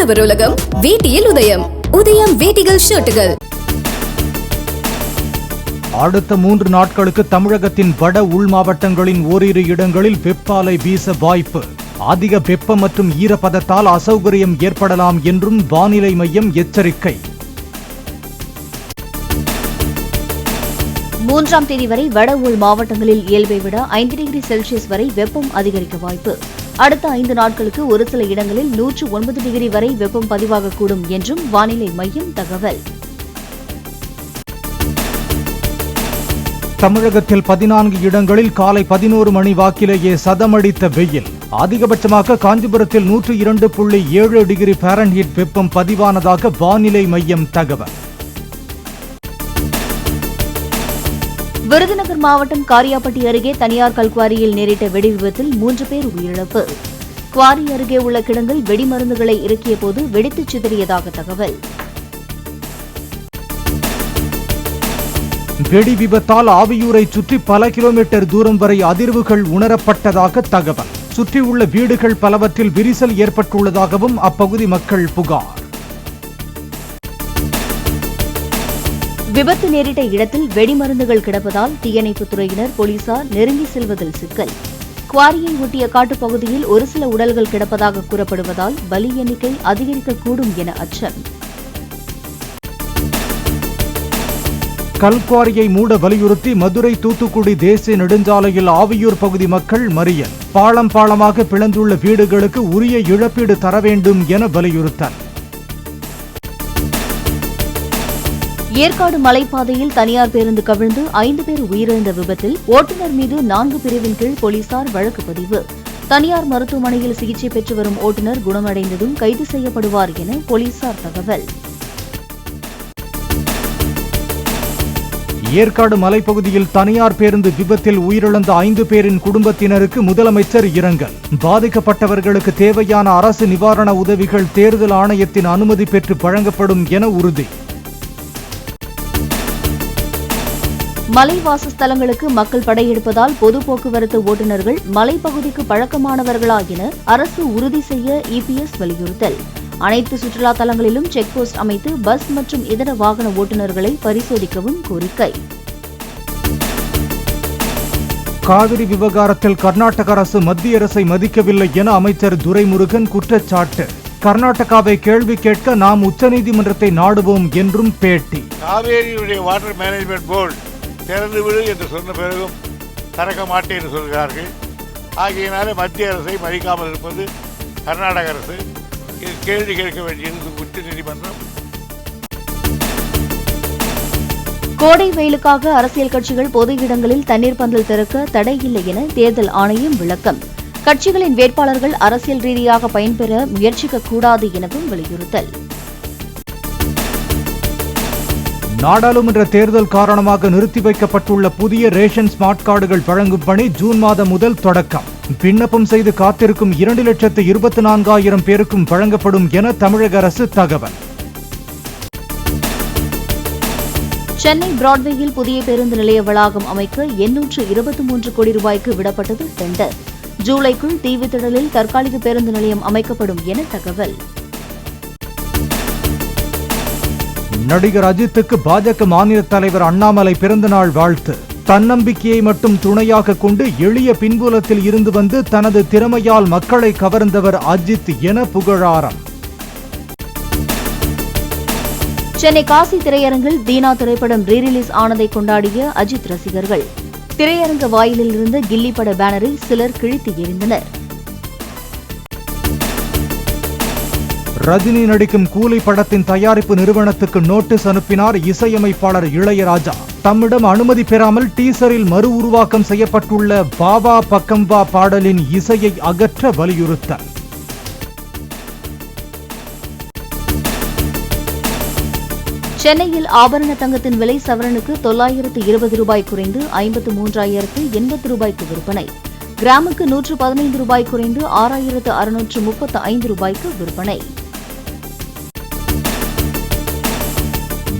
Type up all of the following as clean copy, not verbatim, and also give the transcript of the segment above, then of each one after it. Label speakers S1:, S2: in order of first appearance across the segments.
S1: ஆடவர் உலகம் வேட்டியில் உதயம். உதயம் வேட்டிகள் ஷர்ட்டுகள்.
S2: அடுத்த 3 நாட்களுக்கு தமிழகத்தின் வட உள் மாவட்டங்களின் ஓரிரு இடங்களில் வெப்பாலை வீச வாய்ப்பு. அதிக வெப்பம் மற்றும் ஈரப்பதத்தால் அசௌகரியம் ஏற்படலாம் என்றும் வானிலை மையம் எச்சரிக்கை.
S3: 3ஆம் தேதி வரை வட உள் மாவட்டங்களில் இயல்பை விட 5 டிகிரி செல்சியஸ் வரை வெப்பம் அதிகரிக்க வாய்ப்பு. அடுத்த 5 நாட்களுக்கு ஒரு சில இடங்களில் 109 டிகிரி வரை வெப்பம் பதிவாகக்கூடும் என்றும் வானிலை மையம் தகவல்.
S2: தமிழகத்தில் 14 இடங்களில் காலை 11 மணி வாக்கிலேயே சதமடித்த வெயில். அதிகபட்சமாக காஞ்சிபுரத்தில் 102.7 டிகிரி ஃபாரன்ஹீட் வெப்பம் பதிவானதாக வானிலை மையம் தகவல்.
S3: விருதுநகர் மாவட்டம் காரியாபட்டி அருகே தனியார் கல்குவாரியில் நேரிட்ட வெடி விபத்தில் 3 பேர் உயிரிழப்பு. குவாரி அருகே உள்ள கிடங்கில் வெடிமருந்துகளை இறக்கிய போது வெடித்து சிதறியதாக தகவல்.
S2: வெடி விபத்தால் ஆவியூரை சுற்றி பல கிலோமீட்டர் தூரம் வரை அதிர்வுகள் உணரப்பட்டதாக தகவல். சுற்றியுள்ள வீடுகள் பலவற்றில் விரிசல் ஏற்பட்டுள்ளதாகவும் அப்பகுதி மக்கள் புகார்.
S3: விபத்து நேரிட்ட இடத்தில் வெடிமருந்துகள் கிடப்பதால் தீயணைப்புத் துறையினர் போலீசார் நெருங்கி செல்வதில் சிக்கல். குவாரியை ஒட்டிய காட்டுப்பகுதியில் ஒரு சில உடல்கள் கிடப்பதாக கூறப்படுவதால் பலி எண்ணிக்கை அதிகரிக்கக்கூடும் என அச்சம்.
S2: கல்குவாரியை மூட வலியுறுத்தி மதுரை தூத்துக்குடி தேசிய நெடுஞ்சாலையில் ஆவியூர் பகுதி மக்கள் மறியல். பாளம் பாளமாக பிளந்துள்ள வீடுகளுக்கு உரிய இழப்பீடு தர வேண்டும் என வலியுறுத்தல்.
S3: ஏற்காடு மலைப்பாதையில் தனியார் பேருந்து கவிழ்ந்து 5 பேர் உயிரிழந்த விபத்தில் ஓட்டுநர் மீது 4 பிரிவின் கீழ் போலீசார் வழக்கு பதிவு. தனியார் மருத்துவமனையில் சிகிச்சை பெற்று வரும் ஓட்டுநர் குணமடைந்ததும் கைது செய்யப்படுவார் என போலீசார் தகவல்.
S2: ஏற்காடு மலைப்பகுதியில் தனியார் பேருந்து விபத்தில் உயிரிழந்த 5 பேரின் குடும்பத்தினருக்கு முதலமைச்சர் இரங்கல். பாதிக்கப்பட்டவர்களுக்கு தேவையான அரசு நிவாரண உதவிகள் தேர்தல் ஆணையத்தின் அனுமதி பெற்று வழங்கப்படும் என உறுதி.
S3: மலை வாசஸ்தலங்களுக்கு மக்கள் படையெடுப்பதால் பொது போக்குவரத்து ஓட்டுநர்கள் மலைப்பகுதிக்கு பழக்கமானவர்களா என அரசு உறுதி செய்ய இபிஎஸ் வலியுறுத்தல். அனைத்து சுற்றுலா தலங்களிலும் செக் போஸ்ட் அமைத்து பஸ் மற்றும் இதர வாகன ஓட்டுநர்களை பரிசோதிக்கவும் கோரிக்கை.
S2: காவிரி விவகாரத்தில் கர்நாடக அரசு மத்திய அரசை மதிக்கவில்லை என அமைச்சர் துரைமுருகன் குற்றச்சாட்டு. கர்நாடகாவை கேள்வி கேட்க நாம் உச்சநீதிமன்றத்தை நாடுவோம் என்றும் பேட்டி.
S4: காவேரியுடைய வாட்டர் மேனேஜ்மெண்ட் போர்டு திறந்து விடு என்று சொன்ன பிறகும் திறக்க மாட்டேன் என்று சொல்கிறார்கள். ஆகையினாலே மத்திய அரசை மதிக்காமல் இருப்பது கர்நாடக அரசு. இது கேள்வி கேட்க வேண்டியது உச்சநீதிமன்றம்.
S3: கோடை வெயிலுக்காக அரசியல் கட்சிகள் பொது இடங்களில் தண்ணீர் பந்தல் திறக்க தடை இல்லை என தேர்தல் ஆணையம் விளக்கம். கட்சிகளின் வேட்பாளர்கள் அரசியல் ரீதியாக பயன்பெற முயற்சிக்கக்கூடாது எனவும் வலியுறுத்தல்.
S2: நாடாளுமன்ற தேர்தல் காரணமாக நிறுத்தி வைக்கப்பட்டுள்ள புதிய ரேஷன் ஸ்மார்ட் கார்டுகள் வழங்கும் பணி ஜூன் மாதம் முதல் தொடக்கம். விண்ணப்பம் செய்து காத்திருக்கும் 2,24,000 பேருக்கும் வழங்கப்படும் என தமிழக அரசு தகவல்.
S3: சென்னை பிராட்வேயில் புதிய பேருந்து நிலைய வளாகம் அமைக்க 823 கோடி ரூபாய்க்கு விடப்பட்டது டெண்டர். ஜூலைக்குள் தீவுத்திடலில் தற்காலிக பேருந்து நிலையம் அமைக்கப்படும் என தகவல்.
S2: நடிகர் அஜித்துக்கு பாஜக மாநில தலைவர் அண்ணாமலை பிறந்தநாள் வாழ்த்து. தன்னம்பிக்கையை மட்டும் துணையாக கொண்டு எளிய பின்புலத்தில் இருந்து வந்து தனது திறமையால் மக்களை கவர்ந்தவர் அஜித் என புகழாரம்.
S3: சென்னை காசி திரையரங்கில் தீனா திரைப்படம் ரீரிலீஸ் ஆனதை கொண்டாடிய அஜித் ரசிகர்கள். திரையரங்க வாயிலில் இருந்த கில்லி பட பேனரை சிலர் கிழித்து எறிந்தனர்.
S2: ரஜினி நடிக்கும் கூலி படத்தின் தயாரிப்பு நிறுவனத்துக்கு நோட்டீஸ் அனுப்பினார் இசையமைப்பாளர் இளையராஜா. தம்மிடம் அனுமதி பெறாமல் டீசரில் மறு உருவாக்கம் செய்யப்பட்டுள்ள பாவா பக்கம் வா பாடலின் இசையை அகற்ற வலியுறுத்தல்.
S3: சென்னையில் ஆபரண தங்கத்தின் விலை சவரனுக்கு 920 ரூபாய் குறைந்து 53,080 ரூபாய்க்கு விற்பனை. கிராமுக்கு 115 ரூபாய் குறைந்து 6,635 ரூபாய்க்கு விற்பனை.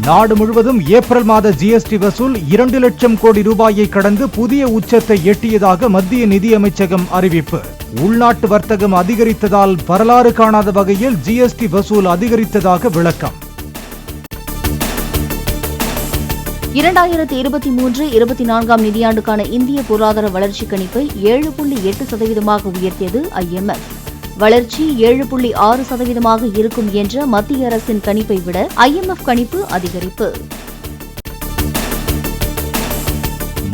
S2: நாடு முழுவதும் ஏப்ரல் மாத ஜிஎஸ்டி வசூல் 2 லட்சம் கோடி ரூபாயை கடந்து புதிய உச்சத்தை எட்டியதாக மத்திய நிதியமைச்சகம் அறிவிப்பு. உள்நாட்டு வர்த்தகம் அதிகரித்ததால் வரலாறு காணாத வகையில் ஜிஎஸ்டி வசூல் அதிகரித்ததாக விளக்கம்.
S3: 2023-24 நிதியாண்டுக்கான இந்திய பொருளாதார வளர்ச்சி கணிப்பை 7.8% உயர்த்தியது IMF. வளர்ச்சி 7.6% இருக்கும் என்ற மத்திய அரசின் கணிப்பை விட IMF கணிப்பு அதிகரிப்பு.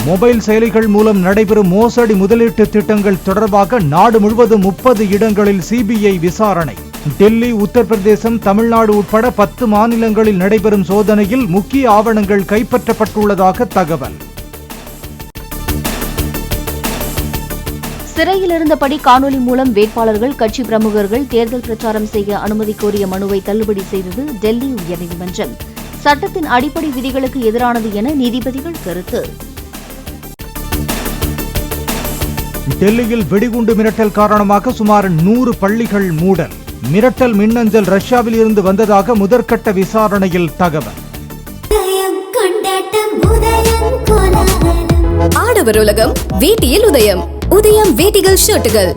S2: மொபைல் செயலிகள் மூலம் நடைபெறும் மோசடி முதலீட்டு திட்டங்கள் தொடர்பாக நாடு முழுவதும் 30 இடங்களில் CBI விசாரணை. டெல்லி, உத்தரப்பிரதேசம், தமிழ்நாடு உட்பட 10 மாநிலங்களில் நடைபெறும் சோதனையில் முக்கிய ஆவணங்கள் கைப்பற்றப்பட்டுள்ளதாக தகவல்.
S3: சிறையில் இருந்தபடி காணொலி மூலம் வேட்பாளர்கள், கட்சி பிரமுகர்கள் தேர்தல் பிரச்சாரம் செய்ய அனுமதி கோரிய மனுவை தள்ளுபடி செய்தது டெல்லி உயர்நீதிமன்றம். சட்டத்தின் அடிப்படை விதிகளுக்கு எதிரானது என நீதிபதிகள் கருத்து.
S2: டெல்லியில் வெடிகுண்டு மிரட்டல் காரணமாக சுமார் 100 பள்ளிகள் மூடல். மிரட்டல் மின்னஞ்சல் ரஷ்யாவில் இருந்து வந்ததாக முதற்கட்ட விசாரணையில் தகவல்.
S1: ஆடவர் உலகம் வேட்டியில் உதயம். உதயம் வேட்டிகள் ஷர்ட்டுகள்.